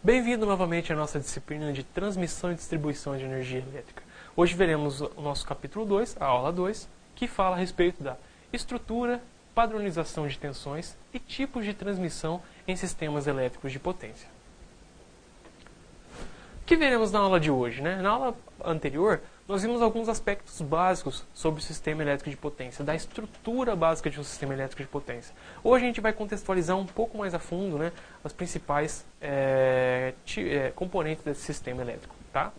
Bem-vindo novamente à nossa disciplina de transmissão e distribuição de energia elétrica. Hoje veremos o nosso capítulo 2, a aula 2, que fala a respeito da estrutura, padronização de tensões e tipos de transmissão em sistemas elétricos de potência. O que veremos na aula de hoje? Na aula anterior, nós vimos alguns aspectos básicos sobre o sistema elétrico de potência, da estrutura básica de um sistema elétrico de potência. Hoje a gente vai contextualizar um pouco mais a fundo as principais componentes desse sistema elétrico. Tá?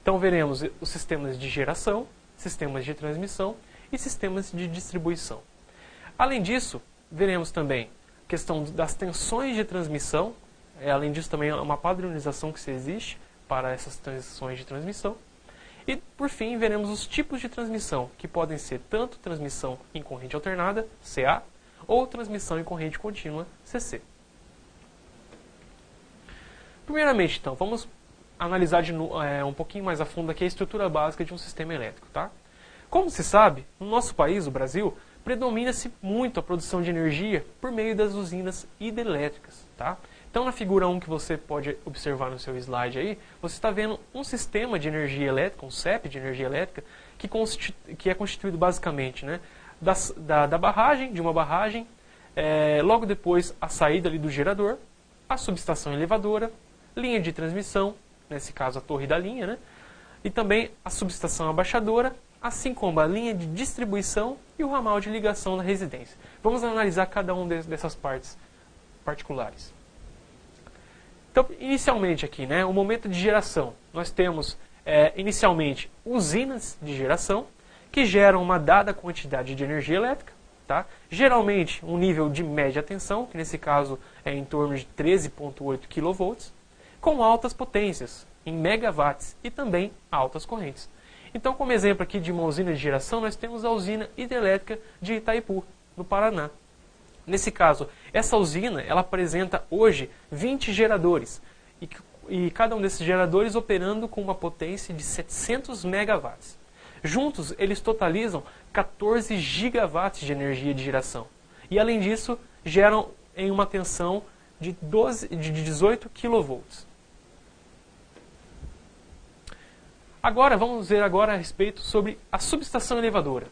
Então veremos os sistemas de geração, sistemas de transmissão e sistemas de distribuição. Além disso, veremos também a questão das tensões de transmissão, além disso também uma padronização que se existe para essas tensões de transmissão. E, por fim, veremos os tipos de transmissão, que podem ser tanto transmissão em corrente alternada, CA, ou transmissão em corrente contínua, CC. Primeiramente, então, vamos analisar um pouquinho mais a fundo aqui a estrutura básica de um sistema elétrico. Tá? Como se sabe, no nosso país, o Brasil, predomina-se muito a produção de energia por meio das usinas hidrelétricas. Tá? Então, na figura 1 que você pode observar no seu slide aí, você está vendo um sistema de energia elétrica, um CEP de energia elétrica, que é constituído basicamente da barragem, de uma barragem, logo depois a saída ali do gerador, a subestação elevadora, linha de transmissão, nesse caso a torre da linha, e também a subestação abaixadora, assim como a linha de distribuição e o ramal de ligação da residência. Vamos analisar cada uma dessas partes particulares. Então, inicialmente aqui, o momento de geração, nós temos inicialmente usinas de geração que geram uma dada quantidade de energia elétrica, tá? Geralmente um nível de média tensão, que nesse caso é em torno de 13,8 kV, com altas potências, em megawatts, e também altas correntes. Então, como exemplo aqui de uma usina de geração, nós temos a usina hidrelétrica de Itaipu, no Paraná. Nesse caso, essa usina ela apresenta hoje 20 geradores, e cada um desses geradores operando com uma potência de 700 megawatts. Juntos, eles totalizam 14 gigawatts de energia de geração. E, além disso, geram em uma tensão de 18 kV. Agora, vamos ver agora a respeito sobre a subestação elevadora.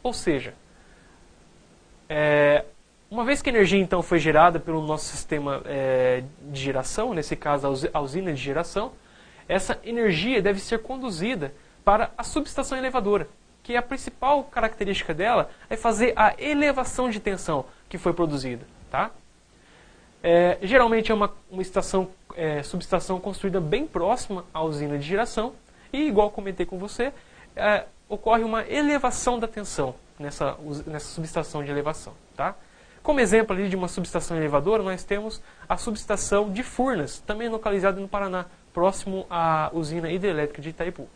Ou seja, uma vez que a energia então foi gerada pelo nosso sistema de geração, nesse caso a usina de geração, essa energia deve ser conduzida para a subestação elevadora, que a principal característica dela é fazer a elevação de tensão que foi produzida. Tá? Geralmente é uma subestação construída bem próxima à usina de geração e, igual comentei com você, ocorre uma elevação da tensão nessa subestação de elevação. Tá? Como exemplo ali de uma subestação elevadora, nós temos a subestação de Furnas, também localizada no Paraná, próximo à usina hidrelétrica de Itaipu.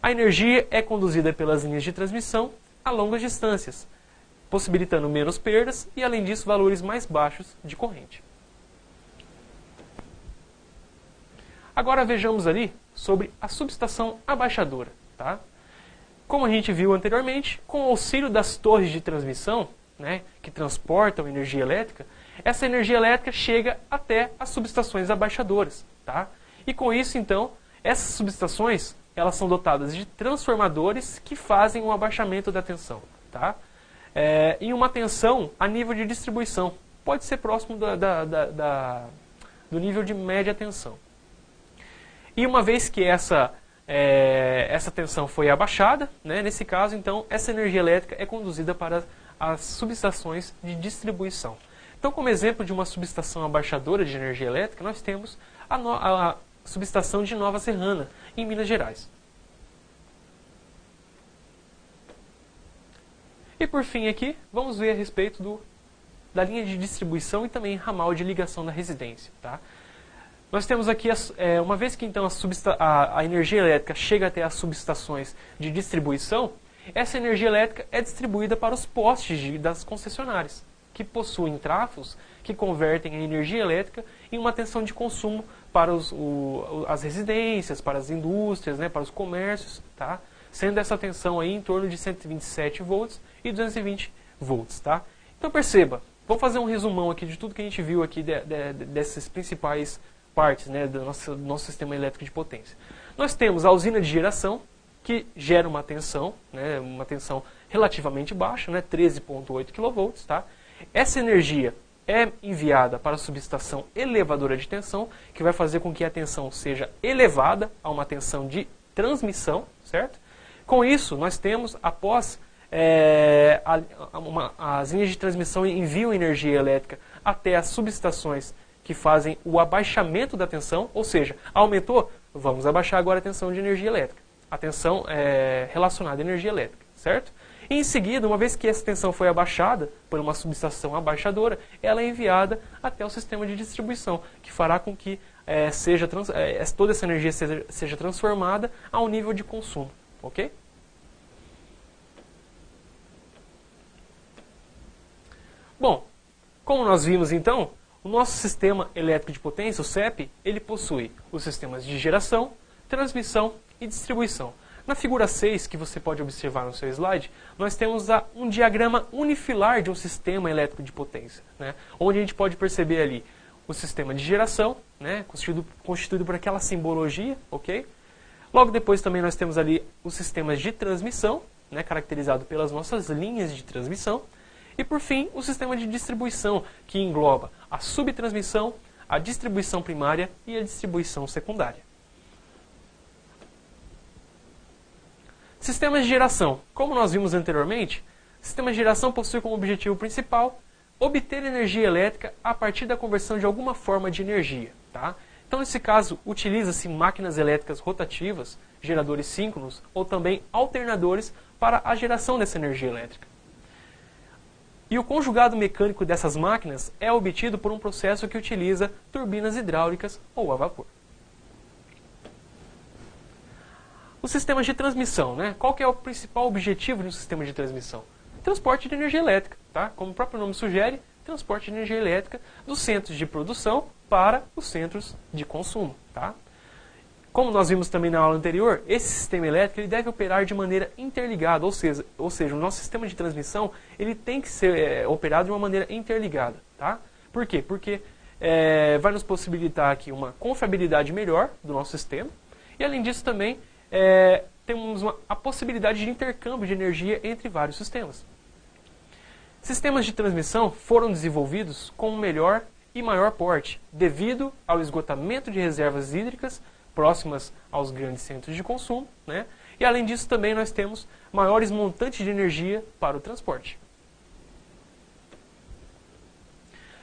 A energia é conduzida pelas linhas de transmissão a longas distâncias, possibilitando menos perdas e, além disso, valores mais baixos de corrente. Agora vejamos ali sobre a subestação abaixadora. Tá? Como a gente viu anteriormente, com o auxílio das torres de transmissão, que transportam energia elétrica, essa energia elétrica chega até as subestações abaixadoras. Tá? E com isso, então, essas subestações elas são dotadas de transformadores que fazem um abaixamento da tensão. Tá? E uma tensão a nível de distribuição. Pode ser próximo do nível de média tensão. E uma vez que essa tensão foi abaixada, nesse caso, então, essa energia elétrica é conduzida para as subestações de distribuição. Então, como exemplo de uma subestação abaixadora de energia elétrica, nós temos a subestação de Nova Serrana, em Minas Gerais. E por fim aqui, vamos ver a respeito da linha de distribuição e também ramal de ligação da residência. Tá? Nós temos aqui, uma vez que então a energia elétrica chega até as subestações de distribuição, essa energia elétrica é distribuída para os postes das concessionárias, que possuem trafos que convertem a energia elétrica em uma tensão de consumo para as residências, para as indústrias, para os comércios, tá? Sendo essa tensão aí em torno de 127 volts e 220 volts. Tá? Então perceba, vou fazer um resumão aqui de tudo que a gente viu aqui desses principais partes, né, do nosso sistema elétrico de potência. Nós temos a usina de geração, que gera uma tensão, né, uma tensão relativamente baixa, né, 13,8 kV. Tá? Essa energia é enviada para a subestação elevadora de tensão, que vai fazer com que a tensão seja elevada a uma tensão de transmissão, certo? Com isso, nós temos, após as linhas de transmissão enviam energia elétrica até as subestações que fazem o abaixamento da tensão, ou seja, aumentou, vamos abaixar agora a tensão de energia elétrica, a tensão relacionada à energia elétrica, certo? E em seguida, uma vez que essa tensão foi abaixada por uma subestação abaixadora, ela é enviada até o sistema de distribuição, que fará com que toda essa energia seja transformada a um nível de consumo, ok? Bom, como nós vimos então, o nosso sistema elétrico de potência, o CEP, ele possui os sistemas de geração, transmissão e distribuição. Na figura 6, que você pode observar no seu slide, nós temos um diagrama unifilar de um sistema elétrico de potência, né? Onde a gente pode perceber ali o sistema de geração, né? constituído por aquela simbologia, ok? Logo depois também nós temos ali os sistemas de transmissão, né? Caracterizado pelas nossas linhas de transmissão. E por fim, o sistema de distribuição, que engloba a subtransmissão, a distribuição primária e a distribuição secundária. Sistemas de geração. Como nós vimos anteriormente, o sistema de geração possui como objetivo principal obter energia elétrica a partir da conversão de alguma forma de energia. Tá? Então, nesse caso, utiliza-se máquinas elétricas rotativas, geradores síncronos ou também alternadores para a geração dessa energia elétrica. E o conjugado mecânico dessas máquinas é obtido por um processo que utiliza turbinas hidráulicas ou a vapor. Os sistemas de transmissão, né? Qual que é o principal objetivo de um sistema de transmissão? Transporte de energia elétrica, tá? Como o próprio nome sugere, transporte de energia elétrica dos centros de produção para os centros de consumo, tá? Como nós vimos também na aula anterior, esse sistema elétrico ele deve operar de maneira interligada, ou seja, o nosso sistema de transmissão ele tem que ser operado de uma maneira interligada. Tá? Por quê? Porque vai nos possibilitar aqui uma confiabilidade melhor do nosso sistema e, além disso, também temos a possibilidade de intercâmbio de energia entre vários sistemas. Sistemas de transmissão foram desenvolvidos com melhor e maior porte, devido ao esgotamento de reservas hídricas próximas aos grandes centros de consumo, né? E além disso também nós temos maiores montantes de energia para o transporte.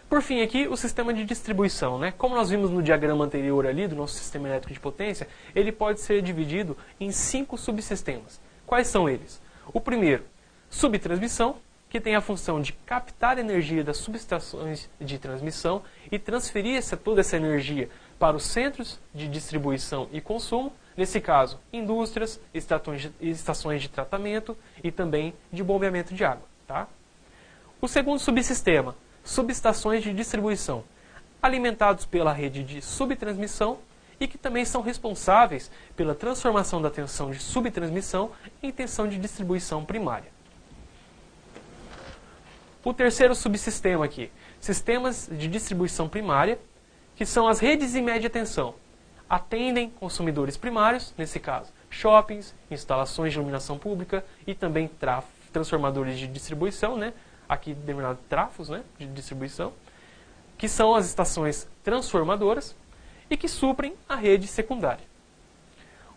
Por fim aqui o sistema de distribuição, né? Como nós vimos no diagrama anterior ali do nosso sistema elétrico de potência, ele pode ser dividido em 5 subsistemas. Quais são eles? O primeiro, subtransmissão, que tem a função de captar energia das subestações de transmissão e transferir toda essa energia para os centros de distribuição e consumo, nesse caso, indústrias, estações de tratamento e também de bombeamento de água. Tá? O segundo subsistema, subestações de distribuição, alimentados pela rede de subtransmissão e que também são responsáveis pela transformação da tensão de subtransmissão em tensão de distribuição primária. O terceiro subsistema aqui, sistemas de distribuição primária, que são as redes de média tensão. Atendem consumidores primários, nesse caso, shoppings, instalações de iluminação pública e também transformadores de distribuição, né? Aqui denominado trafos, né? De distribuição, que são as estações transformadoras e que suprem a rede secundária.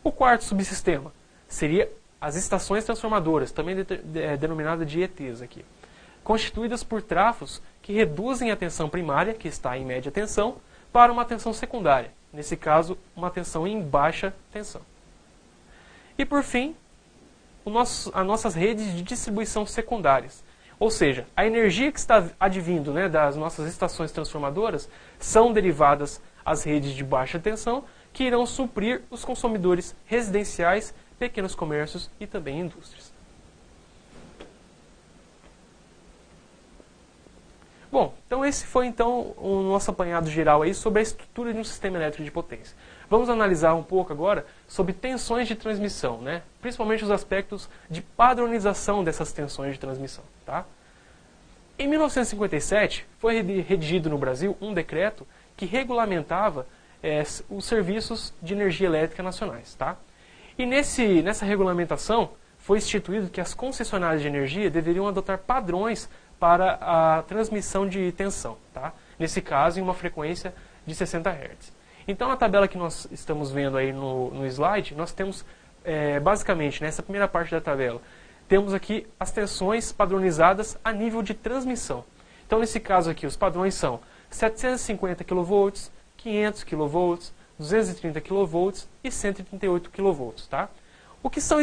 O quarto subsistema seria as estações transformadoras, também denominada de ETs aqui, constituídas por trafos que reduzem a tensão primária, que está em média tensão, para uma tensão secundária, nesse caso, uma tensão em baixa tensão. E por fim, as nossas redes de distribuição secundárias, ou seja, a energia que está advindo, né, das nossas estações transformadoras são derivadas às redes de baixa tensão, que irão suprir os consumidores residenciais, pequenos comércios e também indústrias. Bom, então esse foi então o nosso apanhado geral aí sobre a estrutura de um sistema elétrico de potência. Vamos analisar um pouco agora sobre tensões de transmissão, né? Principalmente os aspectos de padronização dessas tensões de transmissão. Tá? Em 1957, foi redigido no Brasil um decreto que regulamentava os serviços de energia elétrica nacionais. Tá? E nessa regulamentação foi instituído que as concessionárias de energia deveriam adotar padrões para a transmissão de tensão, tá? Nesse caso, em uma frequência de 60 Hz. Então, na tabela que nós estamos vendo aí no slide, nós temos, basicamente, nessa primeira parte da tabela, temos aqui as tensões padronizadas a nível de transmissão. Então, nesse caso aqui, os padrões são 750 kV, 500 kV, 230 kV e 138 kV, tá? O que são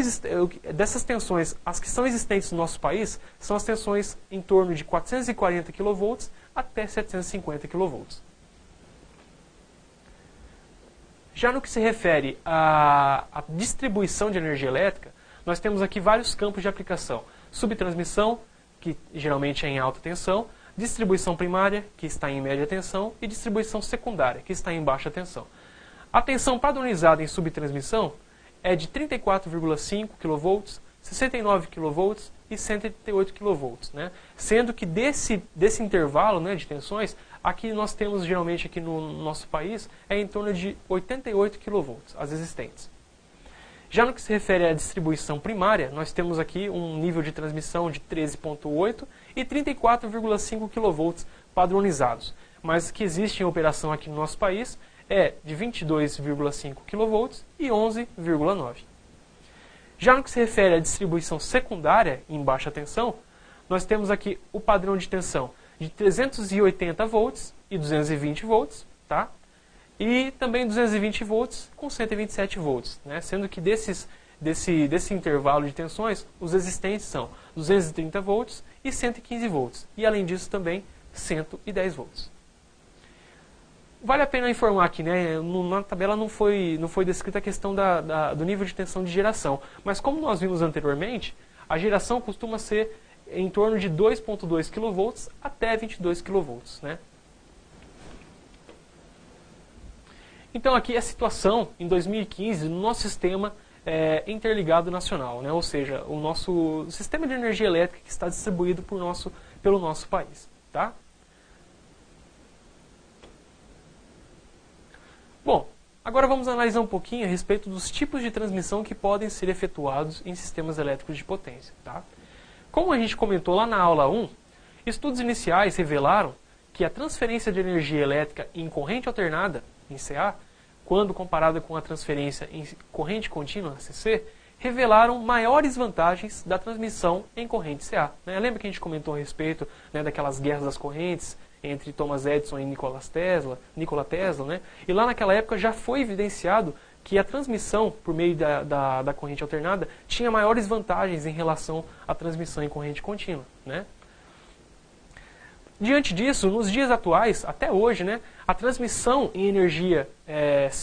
dessas tensões, as que são existentes no nosso país, são as tensões em torno de 440 kV até 750 kV. Já no que se refere à distribuição de energia elétrica, nós temos aqui vários campos de aplicação. Subtransmissão, que geralmente é em alta tensão, distribuição primária, que está em média tensão, e distribuição secundária, que está em baixa tensão. A tensão padronizada em subtransmissão é de 34,5 kV, 69 kV e 138 kV, né? Sendo que desse intervalo, né, de tensões, aqui nós temos geralmente aqui no nosso país é em torno de 88 kV, as existentes. Já no que se refere à distribuição primária, nós temos aqui um nível de transmissão de 13,8 e 34,5 kV padronizados, mas que existe em operação aqui no nosso país é de 22,5 kV e 11,9. Já no que se refere à distribuição secundária em baixa tensão, nós temos aqui o padrão de tensão de 380 volts e 220 volts, tá? E também 220 volts com 127 volts, né? Sendo que desse intervalo de tensões, os existentes são 230 volts e 115 volts. E além disso também 110 volts. Vale a pena informar aqui, né, na tabela não foi descrita a questão do nível de tensão de geração, mas como nós vimos anteriormente, a geração costuma ser em torno de 2,2 kV até 22 kV. Né? Então aqui é a situação em 2015 no nosso sistema interligado nacional, né? Ou seja, o nosso sistema de energia elétrica que está distribuído pelo nosso país. Tá? Bom, agora vamos analisar um pouquinho a respeito dos tipos de transmissão que podem ser efetuados em sistemas elétricos de potência. Tá? Como a gente comentou lá na aula 1, estudos iniciais revelaram que a transferência de energia elétrica em corrente alternada, em CA, quando comparada com a transferência em corrente contínua, CC, revelaram maiores vantagens da transmissão em corrente CA. Né? Lembra que a gente comentou a respeito, né, daquelas guerras das correntes entre Thomas Edison e Nikola Tesla, né? E lá naquela época já foi evidenciado que a transmissão por meio da corrente alternada tinha maiores vantagens em relação à transmissão em corrente contínua. Né? Diante disso, nos dias atuais, até hoje, né, a transmissão em energia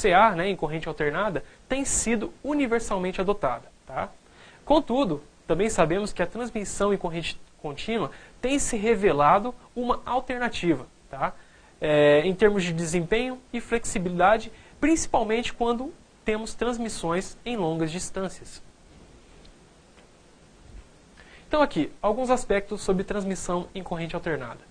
CA, né, em corrente alternada, tem sido universalmente adotada. Tá? Contudo, também sabemos que a transmissão em corrente contínua tem se revelado uma alternativa, tá? Em termos de desempenho e flexibilidade, principalmente quando temos transmissões em longas distâncias. Então aqui, alguns aspectos sobre transmissão em corrente alternada.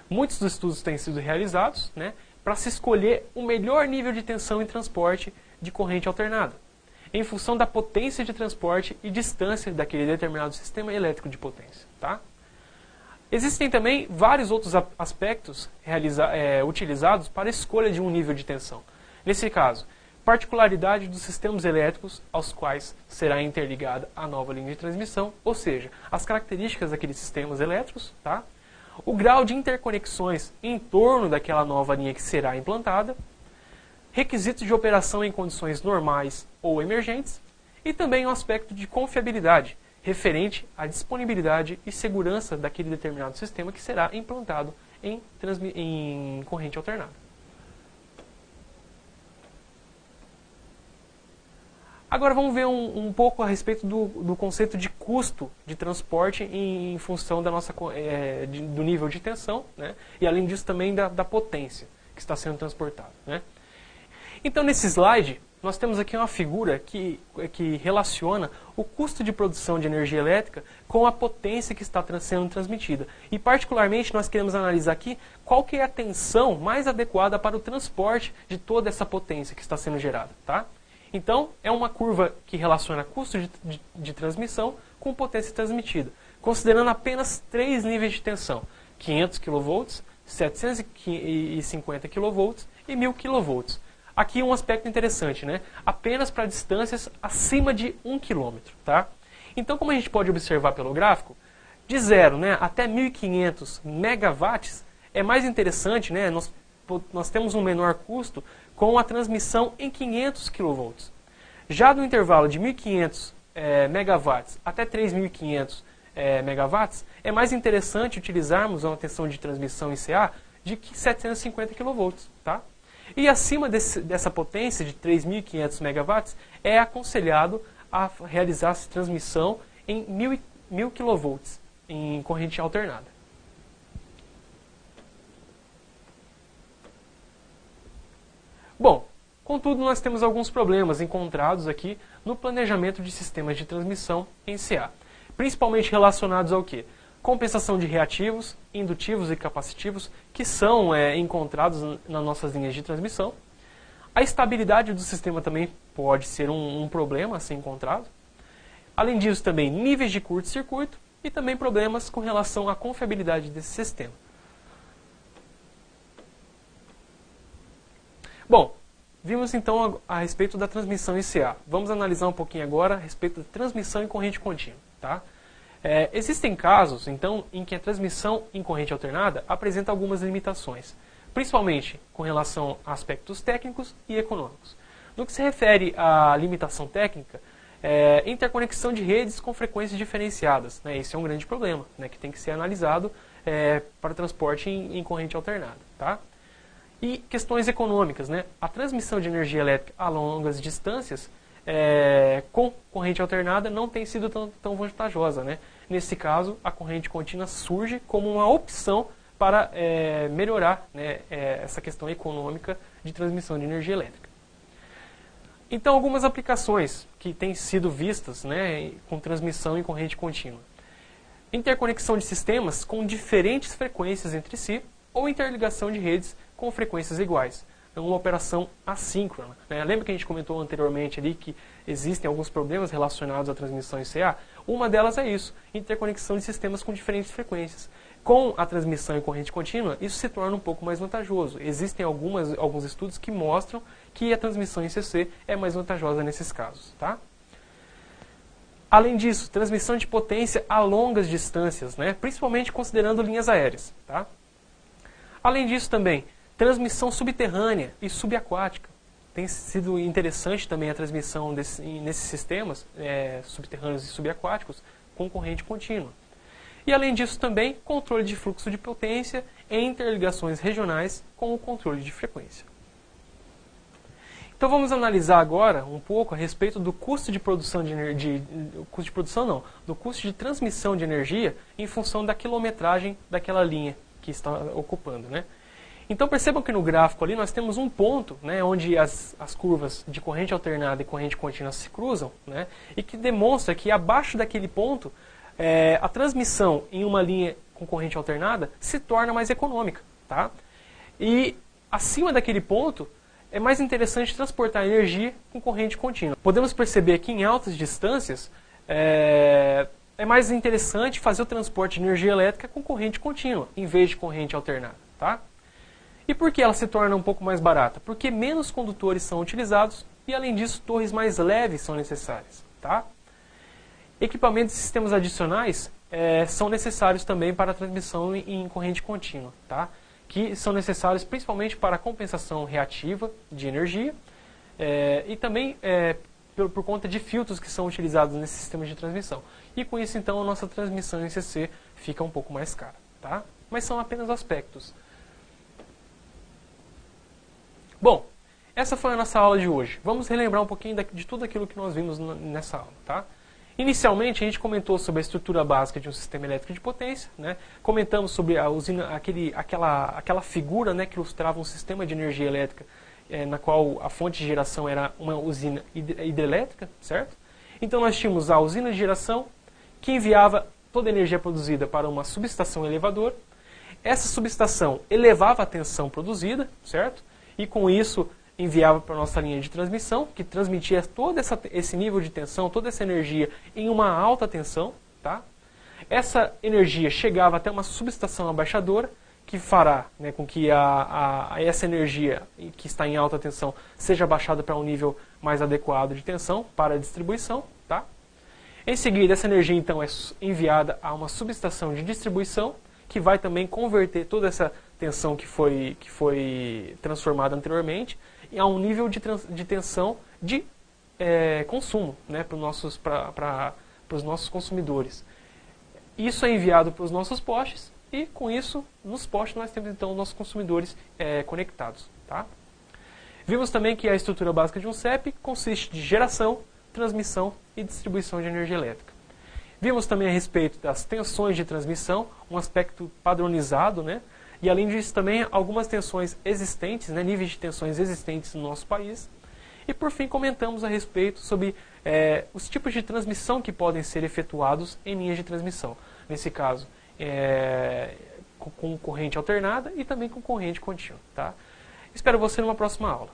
Muitos dos estudos têm sido realizados, né, para se escolher o melhor nível de tensão em transporte de corrente alternada, em função da potência de transporte e distância daquele determinado sistema elétrico de potência. Tá? Existem também vários outros aspectos utilizados para a escolha de um nível de tensão. Nesse caso, particularidade dos sistemas elétricos aos quais será interligada a nova linha de transmissão, ou seja, as características daqueles sistemas elétricos, tá? O grau de interconexões em torno daquela nova linha que será implantada, requisitos de operação em condições normais ou emergentes, e também um aspecto de confiabilidade, referente à disponibilidade e segurança daquele determinado sistema que será implantado em corrente alternada. Agora vamos ver um pouco a respeito do conceito de custo de transporte em função da do nível de tensão, né? E além disso também da potência que está sendo transportada. Né? Então nesse slide nós temos aqui uma figura que relaciona o custo de produção de energia elétrica com a potência que está sendo transmitida. E, particularmente, nós queremos analisar aqui qual que é a tensão mais adequada para o transporte de toda essa potência que está sendo gerada. Tá? Então, é uma curva que relaciona custo de transmissão com potência transmitida, considerando apenas 3 níveis de tensão: 500 kV, 750 kV e 1000 kV. Aqui um aspecto interessante, né? Apenas para distâncias acima de 1 km. Tá? Então, como a gente pode observar pelo gráfico, de 0, né, até 1.500 megawatts é mais interessante, né? Nós temos um menor custo com a transmissão em 500 kV. Já no intervalo de 1.500 megawatts até 3.500 megawatts, é mais interessante utilizarmos uma tensão de transmissão em CA de 750 kV. Tá? E acima dessa potência de 3.500 megawatts, é aconselhado a realizar essa transmissão em 1.000 kV em corrente alternada. Bom, contudo, nós temos alguns problemas encontrados aqui no planejamento de sistemas de transmissão em CA, principalmente relacionados ao quê? Compensação de reativos, indutivos e capacitivos, que são encontrados nas nossas linhas de transmissão. A estabilidade do sistema também pode ser um problema a ser encontrado. Além disso, também níveis de curto-circuito e também problemas com relação à confiabilidade desse sistema. Bom, vimos então a respeito da transmissão em CA. Vamos analisar um pouquinho agora a respeito da transmissão em corrente contínua. Tá? Existem casos, então, em que a transmissão em corrente alternada apresenta algumas limitações, principalmente com relação a aspectos técnicos e econômicos. No que se refere à limitação técnica, interconexão de redes com frequências diferenciadas. Né? Esse é um grande problema, né, que tem que ser analisado para transporte em corrente alternada. Tá? E questões econômicas. Né? A transmissão de energia elétrica a longas distâncias com corrente alternada não tem sido tão vantajosa. Né? Nesse caso, a corrente contínua surge como uma opção para melhorar, né, essa questão econômica de transmissão de energia elétrica. Então, algumas aplicações que têm sido vistas, né, com transmissão em corrente contínua. Interconexão de sistemas com diferentes frequências entre si ou interligação de redes com frequências iguais. Então, uma operação assíncrona. Né? Lembra que a gente comentou anteriormente ali que existem alguns problemas relacionados à transmissão em CA? Uma delas é isso, interconexão de sistemas com diferentes frequências. Com a transmissão em corrente contínua, isso se torna um pouco mais vantajoso. Existem alguns estudos que mostram que a transmissão em CC é mais vantajosa nesses casos. Tá? Além disso, transmissão de potência a longas distâncias, né? Principalmente considerando linhas aéreas. Tá? Além disso também, transmissão subterrânea e subaquática. Tem sido interessante também a transmissão nesses sistemas subterrâneos e subaquáticos com corrente contínua. E além disso também, controle de fluxo de potência em interligações regionais com o controle de frequência. Então vamos analisar agora um pouco a respeito do custo de produção de energia, do custo de transmissão de energia em função da quilometragem daquela linha que está ocupando, né? Então percebam que no gráfico ali nós temos um ponto, né, onde as curvas de corrente alternada e corrente contínua se cruzam, né, e que demonstra que abaixo daquele ponto a transmissão em uma linha com corrente alternada se torna mais econômica. Tá? E acima daquele ponto é mais interessante transportar energia com corrente contínua. Podemos perceber que em altas distâncias é mais interessante fazer o transporte de energia elétrica com corrente contínua, em vez de corrente alternada. Tá? E por que ela se torna um pouco mais barata? Porque menos condutores são utilizados e, além disso, torres mais leves são necessárias. Tá? Equipamentos e sistemas adicionais são necessários também para a transmissão em corrente contínua, tá? Que são necessários principalmente para a compensação reativa de energia e também por conta de filtros que são utilizados nesse sistema de transmissão. E com isso, então, a nossa transmissão em CC fica um pouco mais cara. Tá? Mas são apenas aspectos. Bom, essa foi a nossa aula de hoje. Vamos relembrar um pouquinho de tudo aquilo que nós vimos nessa aula. Tá? Inicialmente, a gente comentou sobre a estrutura básica de um sistema elétrico de potência, né? Comentamos sobre a usina, aquela figura, né, que ilustrava um sistema de energia elétrica na qual a fonte de geração era uma usina hidrelétrica, certo? Então nós tínhamos a usina de geração, que enviava toda a energia produzida para uma subestação elevador. Essa subestação elevava a tensão produzida, certo? E com isso enviava para a nossa linha de transmissão, que transmitia todo esse nível de tensão, toda essa energia em uma alta tensão, tá? Essa energia chegava até uma subestação abaixadora, que fará, né, com que essa energia que está em alta tensão seja abaixada para um nível mais adequado de tensão para a distribuição, tá? Em seguida, essa energia então é enviada a uma subestação de distribuição, que vai também converter toda essa tensão que foi transformada anteriormente a um nível de tensão de consumo, né, para os nossos consumidores. Isso é enviado para os nossos postes e, com isso, nos postes nós temos então os nossos consumidores conectados. Tá? Vimos também que a estrutura básica de um CEP consiste de geração, transmissão e distribuição de energia elétrica. Vimos também a respeito das tensões de transmissão, um aspecto padronizado, né? E além disso também algumas tensões existentes, né? Níveis de tensões existentes no nosso país. E por fim comentamos a respeito sobre os tipos de transmissão que podem ser efetuados em linhas de transmissão. Nesse caso, com corrente alternada e também com corrente contínua. Tá? Espero você numa próxima aula.